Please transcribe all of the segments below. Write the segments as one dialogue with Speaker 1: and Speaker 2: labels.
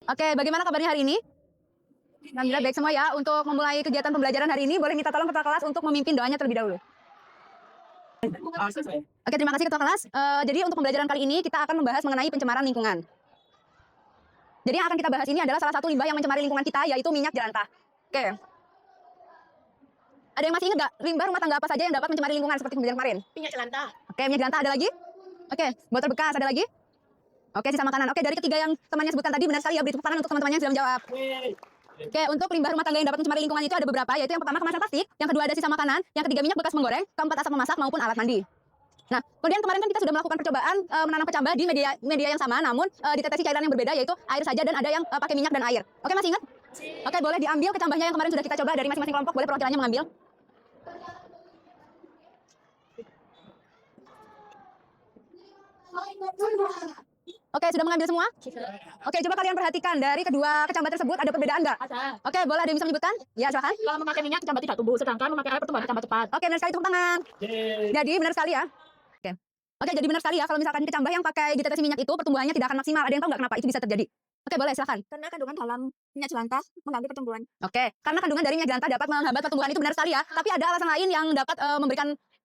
Speaker 1: Oke, bagaimana kabarnya hari ini? Alhamdulillah baik semua ya. Untuk memulai kegiatan pembelajaran hari ini, boleh minta tolong ketua kelas untuk memimpin doanya terlebih dahulu. Oke, terima kasih ketua kelas. Jadi untuk pembelajaran kali ini kita akan membahas mengenai pencemaran lingkungan. Jadi yang akan kita bahas ini adalah salah satu limbah yang mencemari lingkungan kita, yaitu minyak jelantah. Oke. Ada yang masih ingat nggak limbah rumah tangga apa saja yang dapat mencemari lingkungan seperti pembelajaran kemarin?
Speaker 2: Minyak jelantah.
Speaker 1: Oke, minyak jelantah ada lagi? Oke, botol bekas ada lagi? Oke, sisa makanan. Oke, dari ketiga yang temannya sebutkan tadi benar sekali ya. Beri tepuk tangan untuk teman-temannya yang sudah menjawab. Oke, untuk limbah rumah tangga yang dapat mencemari lingkungan itu ada beberapa, yaitu yang pertama kemasan plastik, yang kedua ada sisa makanan, yang ketiga minyak bekas menggoreng, keempat asap memasak maupun alat mandi. Nah, kemudian kemarin kan kita sudah melakukan percobaan menanam kecambah di media yang sama, namun ditetesi cairan yang berbeda, yaitu air saja dan ada yang pakai minyak dan air. Oke, masih ingat? Oke, boleh diambil kecambahnya yang kemarin sudah kita coba dari masing-masing kelompok. Boleh perwakilannya mengambil. Oke, sudah mengambil semua? Oke, coba kalian perhatikan dari kedua kecambah tersebut ada perbedaan nggak?
Speaker 2: Ada.
Speaker 1: Oke, boleh ada yang bisa menyebutkan? Ya, silakan.
Speaker 2: Kalau memakai minyak kecambah tidak tumbuh, sedangkan memakai air pertumbuhan kecambah cepat.
Speaker 1: Oke, benar sekali, tepuk tangan. Jadi benar sekali ya. Oke. Oke, jadi benar sekali ya kalau misalkan kecambah yang pakai ditetesi minyak itu pertumbuhannya tidak akan maksimal. Ada yang tahu nggak kenapa itu bisa terjadi? Oke, boleh silakan.
Speaker 2: Karena kandungan dalam minyak jelantah mengganggu pertumbuhan.
Speaker 1: Oke, karena kandungan dari minyak jelantah dapat menghambat pertumbuhan itu benar sekali ya. Tapi ada alasan lain yang dapat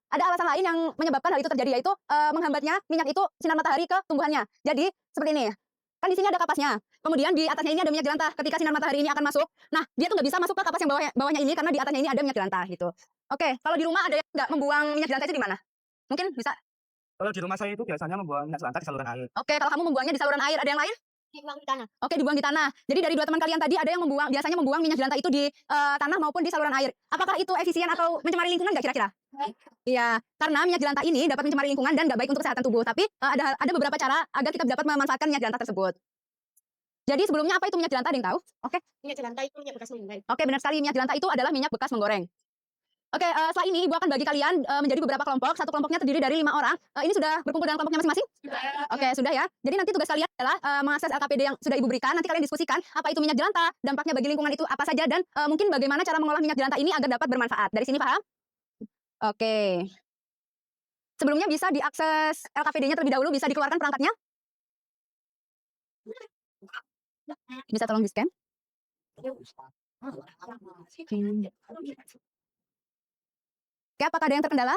Speaker 1: ada alasan lain yang menyebabkan hal itu terjadi, yaitu menghambatnya minyak itu sinar matahari ke tumbuhannya. Jadi seperti ini. Kan di sini ada kapasnya. Kemudian di atasnya ini ada minyak jelantah. Ketika sinar matahari ini akan masuk, nah dia tuh nggak bisa masuk ke kapas yang bawahnya ini karena di atasnya ini ada minyak jelantah gitu. Oke, kalau di rumah ada yang nggak membuang minyak jelantah itu di mana? Mungkin bisa.
Speaker 3: Kalau di rumah saya itu biasanya membuang minyak jelantah di saluran air.
Speaker 1: Oke, kalau kamu membuangnya di saluran air, ada yang lain?
Speaker 2: Dibuang di tanah.
Speaker 1: Oke, dibuang di tanah. Jadi dari dua teman kalian tadi ada yang biasanya membuang minyak jelantah itu di tanah maupun di saluran air. Apakah itu efisien atau mencemari lingkungan nggak kira-kira? Iya, karena minyak jelantah ini dapat mencemari lingkungan dan nggak baik untuk kesehatan tubuh. Tapi ada beberapa cara agar kita dapat memanfaatkan minyak jelantah tersebut. Jadi sebelumnya apa itu minyak jelantah, ada yang tahu? Oke.
Speaker 2: Minyak jelantah itu minyak bekas menggoreng.
Speaker 1: Oke, benar sekali, minyak jelantah itu adalah minyak bekas menggoreng. Oke, setelah ini Ibu akan bagi kalian menjadi beberapa kelompok. Satu kelompoknya terdiri dari 5 orang. Ini sudah berkumpul dalam kelompoknya masing-masing? Oke, sudah ya. Jadi nanti tugas kalian adalah mengakses LKPD yang sudah Ibu berikan. Nanti kalian diskusikan apa itu minyak jelantah, dampaknya bagi lingkungan itu apa saja, dan mungkin bagaimana cara mengolah minyak jelantah ini agar dapat bermanfaat. Dari sini paham? Oke. Sebelumnya bisa diakses LKPD-nya terlebih dahulu, bisa dikeluarkan perangkatnya? Bisa tolong di-scan? Oke, apakah ada yang terkendala?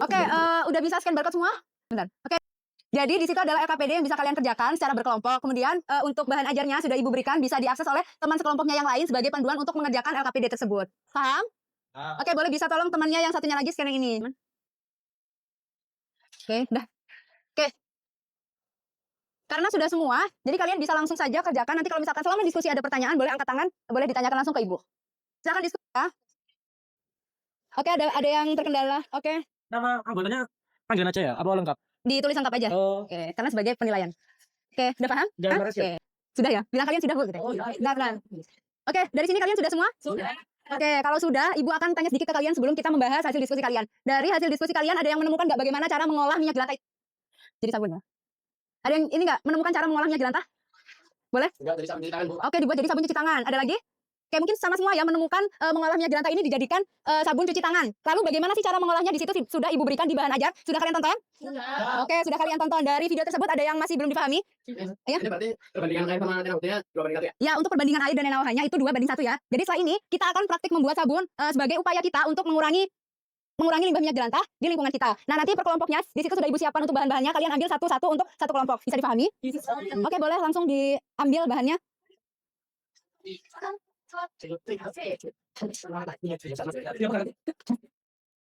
Speaker 1: Oke, udah bisa scan barcode semua? Bentar. Oke. Jadi di situ adalah LKPD yang bisa kalian kerjakan secara berkelompok. Kemudian untuk bahan ajarnya sudah Ibu berikan, bisa diakses oleh teman sekelompoknya yang lain sebagai panduan untuk mengerjakan LKPD tersebut. Paham? Oke, boleh bisa tolong temannya yang satunya lagi scan yang ini. Oke, udah. Oke. Karena sudah semua, jadi kalian bisa langsung saja kerjakan. Nanti kalau misalkan selama diskusi ada pertanyaan, boleh angkat tangan, boleh ditanyakan langsung ke Ibu. Silakan diskusi ya. Oke, ada yang terkendala. Oke.
Speaker 3: Nama anggotanya panggilan aja ya? Apa lengkap?
Speaker 1: Ditulis lengkap aja.
Speaker 3: Oh.
Speaker 1: Oke, karena sebagai penilaian. Oke, udah paham?
Speaker 3: Jangan marah
Speaker 1: Oke. Sudah ya? Bilang kalian sudah, Bu, gitu. Sudah. Oke, dari sini kalian sudah semua?
Speaker 2: Sudah.
Speaker 1: Oke, kalau sudah, Ibu akan tanya sedikit ke kalian sebelum kita membahas hasil diskusi kalian. Dari hasil diskusi kalian ada yang menemukan nggak bagaimana cara mengolah minyak jelantah itu? Jadi sabun ya? Ada yang ini nggak menemukan cara mengolah minyak jelantah? Boleh?
Speaker 3: Enggak, jadi sabun cuci tangan, Bu.
Speaker 1: Oke, dibuat jadi sabun cuci tangan. Ada lagi? Oke, mungkin sama semua ya menemukan mengolah minyak jelantah ini dijadikan sabun cuci tangan. Lalu bagaimana sih cara mengolahnya? Di situ sudah Ibu berikan di bahan ajar. Sudah kalian tonton?
Speaker 2: Sudah.
Speaker 1: Oke, sudah kalian tonton. Dari video tersebut ada yang masih belum dipahami? Ya.
Speaker 3: Ini berarti perbandingan air sama NaOH-nya 2:1 ya?
Speaker 1: Ya, untuk perbandingan air dan NaOH-nya itu 2:1 ya. Jadi setelah ini kita akan praktik membuat sabun sebagai upaya kita untuk mengurangi limbah minyak jelantah di lingkungan kita. Nah, nanti per kelompoknya di situ sudah Ibu siapkan untuk bahan-bahannya. Kalian ambil satu-satu untuk satu kelompok. Bisa dipahami? Oke, boleh langsung diambil bahannya.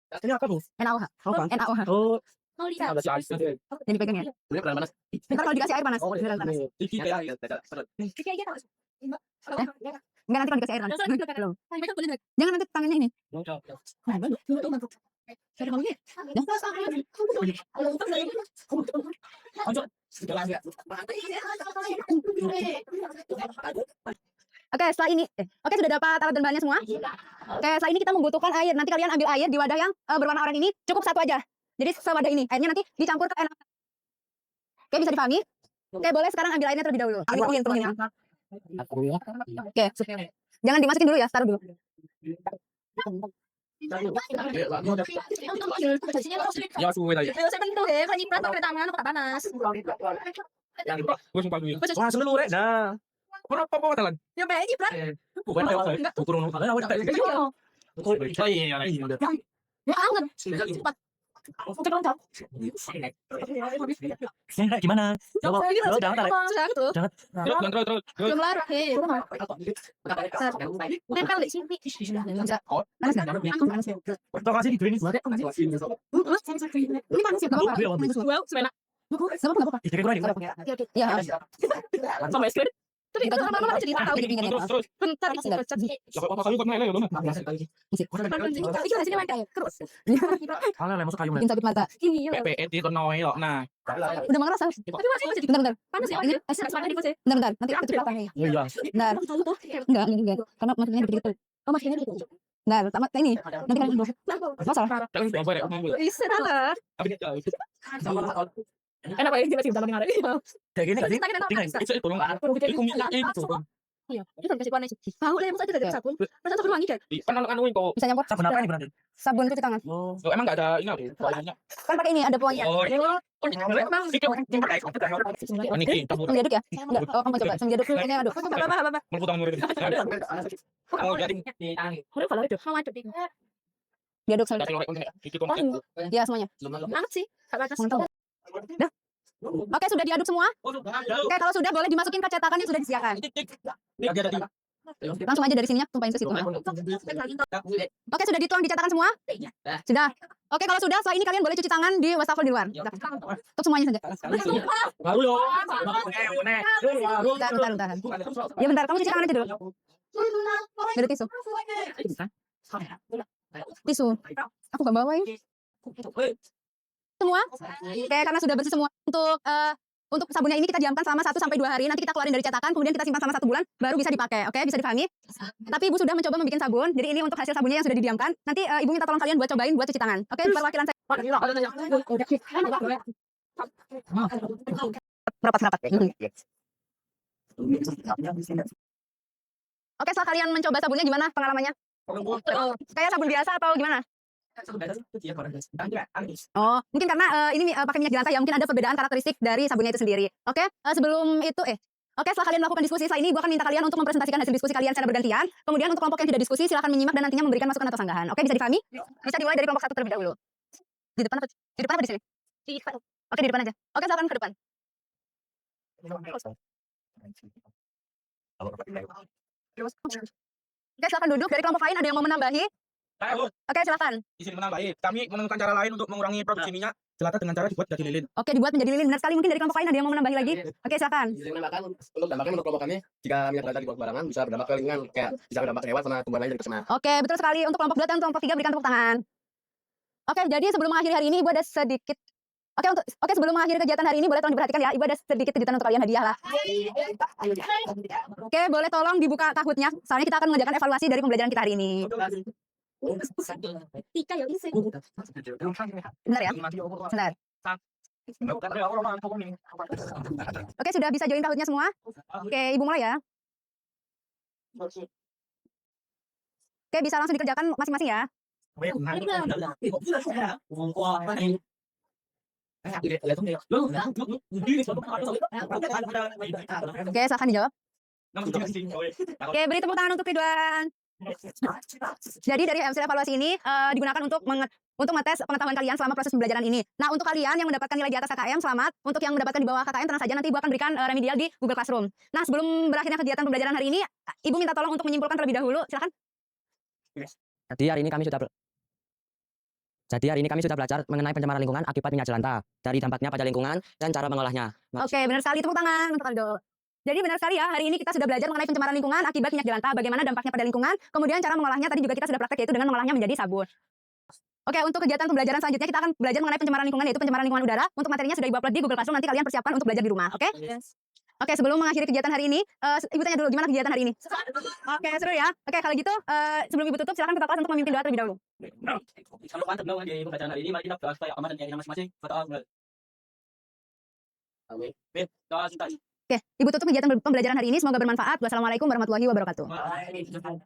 Speaker 3: Ini apa, Bu?
Speaker 1: NaOH.
Speaker 3: Apa?
Speaker 1: NaOH.
Speaker 3: Oh,
Speaker 2: Mau lihat.
Speaker 3: ada si air.
Speaker 1: Jadi dipegang ya.
Speaker 3: Ini pernah panas.
Speaker 1: Bentar kalau dikasih air panas.
Speaker 3: Oh,
Speaker 1: Beneran panas.
Speaker 3: Iki kayak tidak.
Speaker 2: Kiki aja tahu.
Speaker 1: Enggak, nanti kalau dikasih air panas. Belum. Jangan nanti tangannya ini. Oke, setelah ini, oke sudah dapat alat dan bahannya semua? Oke, setelah ini kita membutuhkan air. Nanti kalian ambil air di wadah yang berwarna oranye ini, cukup satu aja. Jadi sewadah ini, airnya nanti dicampur ke NaOH. Oke, bisa dipahami? Oke, boleh sekarang ambil airnya terlebih dahulu. Tuangin ya. Oke, jangan dimasukin dulu ya, taruh dulu.
Speaker 3: Ya suwe tadi.
Speaker 2: Saya bentuk ya, penyimpan pakai tangan, kok panas.
Speaker 3: Gue sumpah gue. Wah, selalu rek dah. Kenapa apa matalan?
Speaker 2: Ya baik, nyiprat.
Speaker 3: Bukan apa. Kurang apa awak tak. Oh iya iya.
Speaker 2: Ya anget. Cepat. Cepat dong.
Speaker 3: Kayak gimana? Coba. Jangan tarik.
Speaker 2: Sudah tuh.
Speaker 3: Terus.
Speaker 2: Belum larut. Nempel di sini.
Speaker 1: Panas nggak? Panas ya.
Speaker 3: Terima kasih di ini.
Speaker 2: Ini panas ya, nggak apa-apa. Wow, sepenak.
Speaker 1: Nggak apa-apa.
Speaker 3: Jadi kurang ini.
Speaker 1: Ya.
Speaker 2: Sama es krim. Terus itu lama-lama jadi tahu di pinggirnya.
Speaker 3: Terus.
Speaker 2: Bentar, ini
Speaker 3: Apa kayu kan naik lho.
Speaker 2: itu hasilnya mana ya? Terus.
Speaker 3: Kalau masuk kayu.
Speaker 1: Bikin sakit mata.
Speaker 2: Ini
Speaker 3: PPE itu noe lo. Nah.
Speaker 1: Udah mau ngerasa.
Speaker 2: tapi masih jadi
Speaker 1: Bentar.
Speaker 2: panas ya. Ini semangat di sini.
Speaker 1: Bentar. Nanti aku cerita nih.
Speaker 3: Iya.
Speaker 1: Bentar. Enggak. Karena maksudnya gitu.
Speaker 2: Oh, masih gitu.
Speaker 1: Bentar, tamat ini. Nanti kan masalah.
Speaker 3: Terus apa ya?
Speaker 2: Bisa lah. Enak ya kita cinta dengan
Speaker 3: Kayak gini kan sih?
Speaker 2: Kita
Speaker 3: Tinggal itu tolong. Itu minyak itu.
Speaker 2: Iya, itu kan kasih warna sih. Tahu deh, masa tidak ada sabun. Masa sabun wangi deh.
Speaker 3: Kan anuin kok.
Speaker 1: Bisa nyampur.
Speaker 3: Sabun apa ini berarti?
Speaker 1: Sabun cuci tangan.
Speaker 3: Oh, emang enggak ada ini apa?
Speaker 1: Kan pakai ini ada pewangi.
Speaker 3: Oh,
Speaker 2: Emang
Speaker 3: ini campur.
Speaker 1: Diaduk ya? Enggak. Oh, kamu coba. Diaduk dulu. Ini aduk.
Speaker 2: apa.
Speaker 3: Meliput tangan murid. Kamu jadi
Speaker 2: Udah kalau itu, mau aduk deh.
Speaker 1: Diaduk sampai.
Speaker 3: kasih lorek untuk itu konsep.
Speaker 1: Ya, semuanya.
Speaker 2: Anget sih. Apa atas?
Speaker 1: Mantap. Dah. Oke, sudah diaduk semua. Oke, kalau sudah boleh dimasukin ke cetakan yang sudah disediakan. Langsung aja dari sininya tumpahin ke situ. Oke, sudah dituang di cetakan semua? Sudah. Oke, kalau sudah, setelah ini kalian boleh cuci tangan di wastafel di luar. Untuk semuanya saja.
Speaker 3: Baru yo.
Speaker 1: Bentar. Ya bentar, kamu cuci tangan aja dulu. Ada tisu. Tisu. Aku gak bawa ini. Semua? Oke, karena sudah bersih semua. Untuk sabunnya ini kita diamkan selama 1 sampai 2 hari. Nanti kita keluarin dari cetakan, kemudian kita simpan selama 1 bulan, baru bisa dipakai. Oke, bisa dipahami? Tapi Ibu sudah mencoba membuat sabun. Jadi ini untuk hasil sabunnya yang sudah didiamkan. Nanti Ibu minta tolong kalian buat cobain buat cuci tangan. Oke, perwakilan saya. Merapat. Oke, setelah kalian mencoba sabunnya gimana pengalamannya? Kayak sabun biasa atau gimana? Oh, mungkin karena ini pakai minyak jelantah ya, mungkin ada perbedaan karakteristik dari sabunnya itu sendiri. Oke, sebelum itu oke, setelah kalian melakukan diskusi, setelah ini gue akan minta kalian untuk mempresentasikan hasil diskusi kalian secara bergantian. Kemudian untuk kelompok yang tidak diskusi, silakan menyimak dan nantinya memberikan masukan atau sanggahan. Oke, bisa dipahami? Bisa dimulai dari kelompok 1 terlebih dahulu. Di depan apa di sini?
Speaker 2: Di depan.
Speaker 1: Oke, di depan aja. Oke, silakan ke depan. Oke, silakan duduk. Dari kelompok lain ada yang mau menambahi? Oke, silakan.
Speaker 3: Di sini menambahi. Kami menemukan cara lain untuk mengurangi produksi minyak jelantah dengan cara dibuat jadi lilin.
Speaker 1: Oke, dibuat menjadi lilin. Benar sekali. Mungkin dari kelompok lain ada yang mau menambahi lagi? Oke, silakan.
Speaker 3: Bisa menambahkan untuk dampaknya menurut kelompok kami, jika minyak jelantah dibuat sembarangan bisa berdampak ke lingkungan, kayak bisa berdampak ke hewan sama tumbuhan lain dari kesana.
Speaker 1: Oke, betul sekali. Untuk kelompok 2 dan kelompok 3 berikan tepuk tangan. Oke, jadi sebelum mengakhiri hari ini Ibu ada sedikit. Oke, sebelum mengakhiri kegiatan hari ini boleh tolong diperhatikan ya. Ibu ada sedikit kejutan untuk kalian, hadiah lah. Oke, boleh tolong dibuka Kahoot-nya. Soalnya kita akan mengerjakan evaluasi dari pembelajaran kita hari ini.
Speaker 2: Tika ya bisa.
Speaker 1: Bentar ya. Bentar. Oke, sudah bisa join Kahoot-nya semua? Oke, Ibu mulai ya. Oke, bisa langsung dikerjakan masing-masing ya. Oke, silakan dijawab. Oke, beri tepuk tangan untuk Ridwan. Jadi dari hasil evaluasi ini digunakan untuk ngetes pengetahuan kalian selama proses pembelajaran ini. Nah, untuk kalian yang mendapatkan nilai di atas KKM, selamat. Untuk yang mendapatkan di bawah KKM, tenang saja, nanti Ibu akan berikan remedial di Google Classroom. Nah, sebelum berakhirnya kegiatan pembelajaran hari ini, Ibu minta tolong untuk menyimpulkan terlebih dahulu. Silakan.
Speaker 4: Jadi hari ini kami sudah belajar mengenai pencemaran lingkungan akibat minyak jelantah, dari dampaknya pada lingkungan dan cara mengolahnya.
Speaker 1: Oke, benar sekali. Tepuk tangan untuk Aldo. Jadi benar sekali ya, hari ini kita sudah belajar mengenai pencemaran lingkungan akibat minyak jelantah, bagaimana dampaknya pada lingkungan, kemudian cara mengolahnya tadi juga kita sudah praktek, yaitu dengan mengolahnya menjadi sabun. Oke, untuk kegiatan pembelajaran selanjutnya kita akan belajar mengenai pencemaran lingkungan, yaitu pencemaran lingkungan udara. Untuk materinya sudah Ibu upload di Google Classroom, nanti kalian persiapkan untuk belajar di rumah, oke? Oke, sebelum mengakhiri kegiatan hari ini, Ibu tanya dulu gimana kegiatan hari ini? Oke, seru ya. Oke, kalau gitu sebelum Ibu tutup, silakan ketua kelas untuk memimpin doa terlebih dahulu.
Speaker 5: Kalau mantap dong di pembelajaran hari ini, mari kita bahas supaya aman dan nyaman masing-masing.
Speaker 3: Amin.
Speaker 5: Doa cinta.
Speaker 1: Oke, Ibu tutup kegiatan pembelajaran hari ini. Semoga bermanfaat. Wassalamualaikum warahmatullahi wabarakatuh.
Speaker 5: Waalaikumsalam.